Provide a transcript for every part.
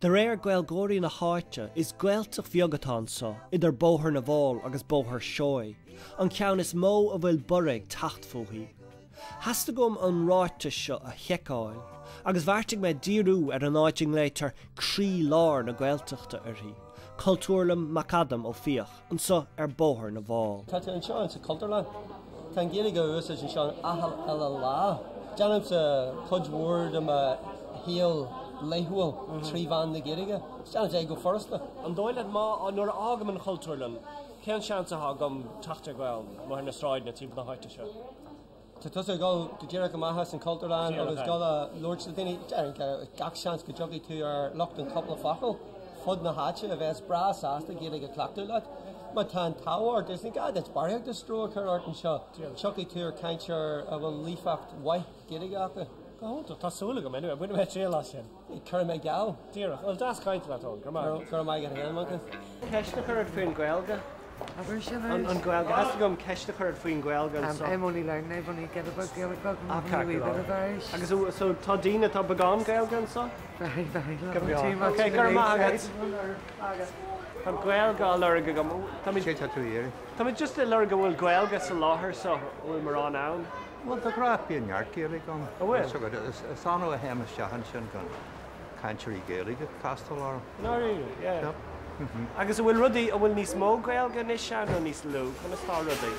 De réir gaelgóirí na háite is gaeltach bheagatán sa idir bóthar na bháil agus bóthar seoí, an ceann is mó a bhfuil borraigh tacht fóthaí. Hassta gom an ráite seo a theiceáil, agus bhairteach me díriú ar an áiting léitar crí lár na gaeltachta arthaí, cultúrlam macadam ó fíoch, an sa ar bóthar na bháil. Tá an seo an sa cultúrlam, tá géala go ús an seo ahal eile lá. Deanam sa chudhúir am a híal leithúil trí bhain na géige. Deanam é go forsta. An dóile má an nuair ágam an cultúrlam, cean seansa agam tachta gael, mar na stráid na tíb na háite seo. Tá tusa gáil go ddíire go maithas an cultúrlam agus gáil a Lord sa daine gach seans go jogaí tú ar locht an coppla facail, fud na háite a bheits brás ásta géala go clachtú leat. Ma tá an táhar, dus ní gad, it's barheag de stróg ar ort an seo. Jogaí tú ar caintear a bhfuil lífacht waith géala gata. Go tá súla go menú, bhuiine bheith tréala sin. Cur mé gal. Díreach, well das cainte atón, gur mar. Cur mé gan héanmantas. Ceisna chuir faoin gaelga. An gaelga, has to go ceisna chuir faoin gaelga. I'm only learning, I've only get about Gaelic a wee bit of Irish. Agus so tá dína tá bagán gaelga an sa? Very, very long. Too much. Okay, gur mágad. Tá gaelga lurga go mú. Tá mi Tá mi just a lurga bhfuil gaelga sa láthair sa bhfuil mar an ann. Well, the graph being yard Gaelic on. Oh, well. So good. It's on a hem of Shahanshan gun. Country Gaelic at Castellar. No, really, yeah. Yep. Agus bhfuil rudí a bhfuil níos mó gaelga níos sean nó níos lú, chuna stá rudí.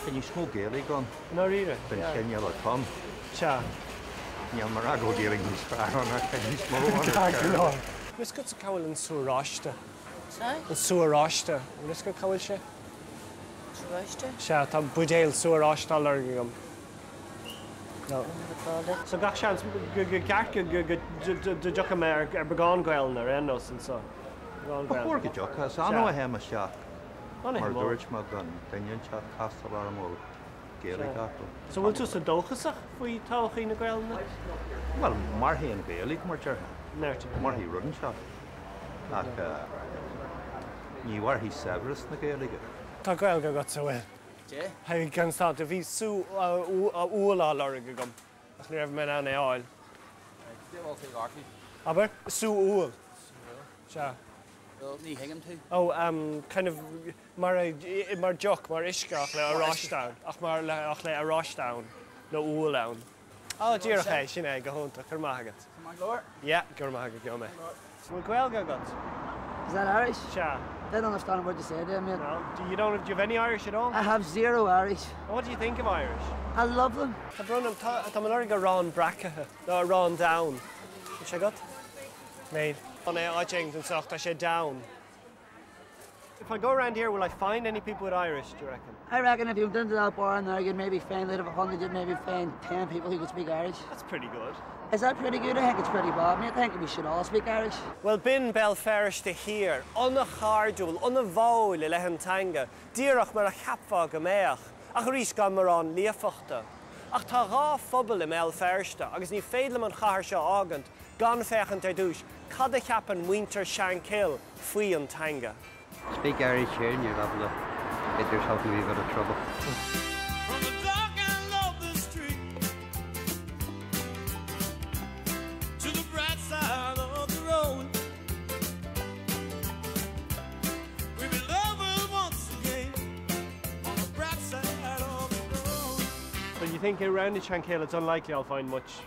Can you smoke Gaelic on? No, really. Then can you come? Cha. Yeah, Marago Gaelic is far on that. Can you smoke on? Let's go to Cowell and Suarashta. Sorry? And Suarashta. Let's go Cowell she. Suarashta? Sha, tá budéil Suarashta lurgam. No. So gach chance gach de jocha me ar bagán gael na ennos and so. Before get jocha, it's on a hem of shot. On a Or hem. Dutch mug gun. Then shot Castellar mo Gaelic after. So we'll just a dochasach faoi táchaí na gael na? Well, Marhi and Gaelic merger. Nerti. Marhi run shot. Like you are he Severus na Gaelic. Tá gael go got so well. Yeah. How can start if he's so úla lurga gum. Ach ní raibh me an áil. Aber sú úl. Sha. Well, ní hingam tú. Oh, kind of mar joch mar isceach le aráisteán, ach mar le aráisteán nó úlán. Oh, díreach é sin é go honta gur maithagad. Come on, Lord. Yeah, gur maithagad go me. Bhfuil gaelga got. Is that Irish? Sha. I don't understand what you say there, mate. No, do you have any Irish at all? I have zero Irish. What do you think of Irish? I love them. Tá brunam tá man go rán bracathe, nó rán down. Is sé got? Made. On áiting an socht tá sé down. If I go around here, will I find any people with Irish, do you reckon? I reckon if you went into that bar in there, you'd maybe find out of 100, you'd maybe find 10 people who could speak Irish. That's pretty good. Is that pretty good? I think it's pretty bad, mate. I think we should all speak Irish. Well, bin Belferish to here, on a chardul, on a vowel, le lehentanga, díreach mar a chapfa gameach, ach rís gan mar an leafachta. Ach tá rá phobal im Belferishta, agus ní féidlam an chahar seo agant, gan fechant ar dúis, cad a chapan winter shankill, fui an tanga. Speak Irish here and you're able to get yourself in a wee bit of trouble. From the dark end of the street to the bright side of the road, we be lovers once again on the bright side of the road. So you think around the Shankill it's unlikely I'll find much?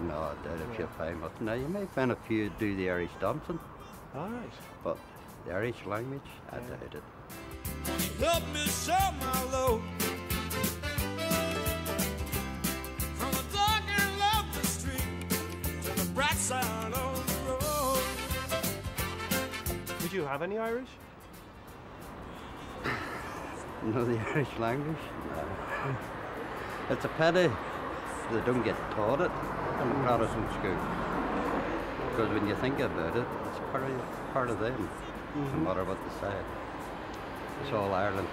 No, I doubt if you'll find much. Now, you may find a few do the Irish dancing, All right. but the Irish language, I doubt it. Help me share my load. From the dark end of the street to the bright side of the road. Would you have any Irish? Know the Irish language? No. It's a pity they don't get taught it in the Protestant school. Because when you think about it, it's part of them, no matter what they say. It's all Ireland.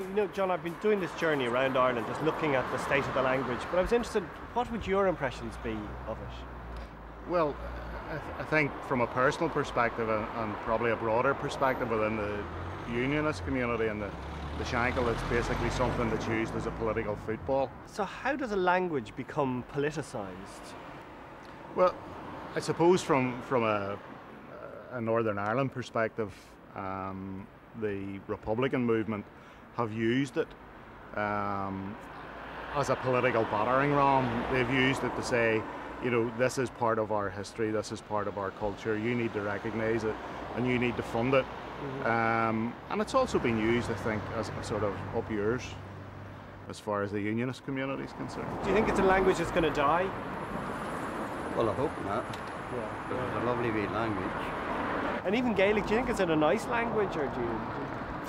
You know, John, I've been doing this journey around Ireland, just looking at the state of the language, but I was interested, what would your impressions be of it? Well, I think from a personal perspective and probably a broader perspective within the unionist community and the Shankill, it's basically something that's used as a political football. So how does a language become politicised? Well, I suppose from a a Northern Ireland perspective, the Republican movement have used it as a political battering ram. They've used it to say, you know, this is part of our history, this is part of our culture, you need to recognise it and you need to fund it. And it's also been used, I think, as a sort of up yours as far as the unionist community is concerned. Do you think it's a language that's going to die? Well, I hope not. Yeah. It's a lovely wee language. And even Gaelic, do you think it's a nice language, or do you?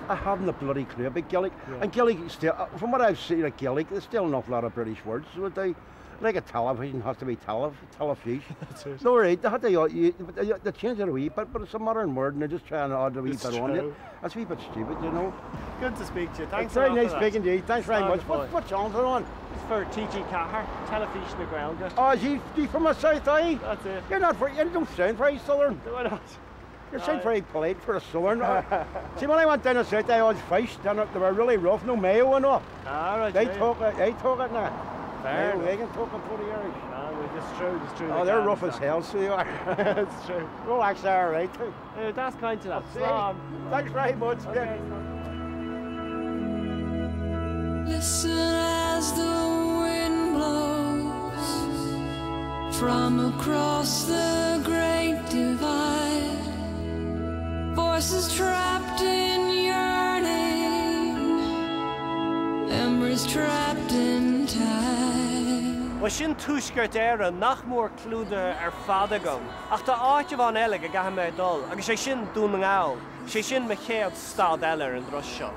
I haven't a bloody clue about Gaelic. Yeah. And Gaelic still, from what I've seen of Gaelic, there's still an awful lot of British words. So they, like a television has to be telefish. No, right, they had to they change it a wee bit, but it's a modern word and they're just trying to add a wee bit on it. That's a wee bit stupid, you know. Good to speak to you. Thanks. It's very nice speaking to you. Thanks very much. What channel are on? It's for TG Cahar, telefish na ground. Oh, is he from the south, eh? That's it. You're not very, you don't sound very southern. Why not? You sound very polite for a southern. See, when I went down the south, I always fished, and they were really rough, no mayo and all. Ah, right. They talk it now. Fair they can talk it for the Irish. It's true. Oh, they're rough as hell, so they are. It's true. Well, actually, all right too. That's kind to that. Thanks very much. Okay. Listen as the wind blows from across the great divide. Voices trapped in yearning, memories trapped in time. Well, sin túisceart éire nach mór clúda fada gom. Ach tá áit bhain eile go gaithe mé dul, agus sé sin dún an gáil, sé sin me chéad stad eile an dros seo.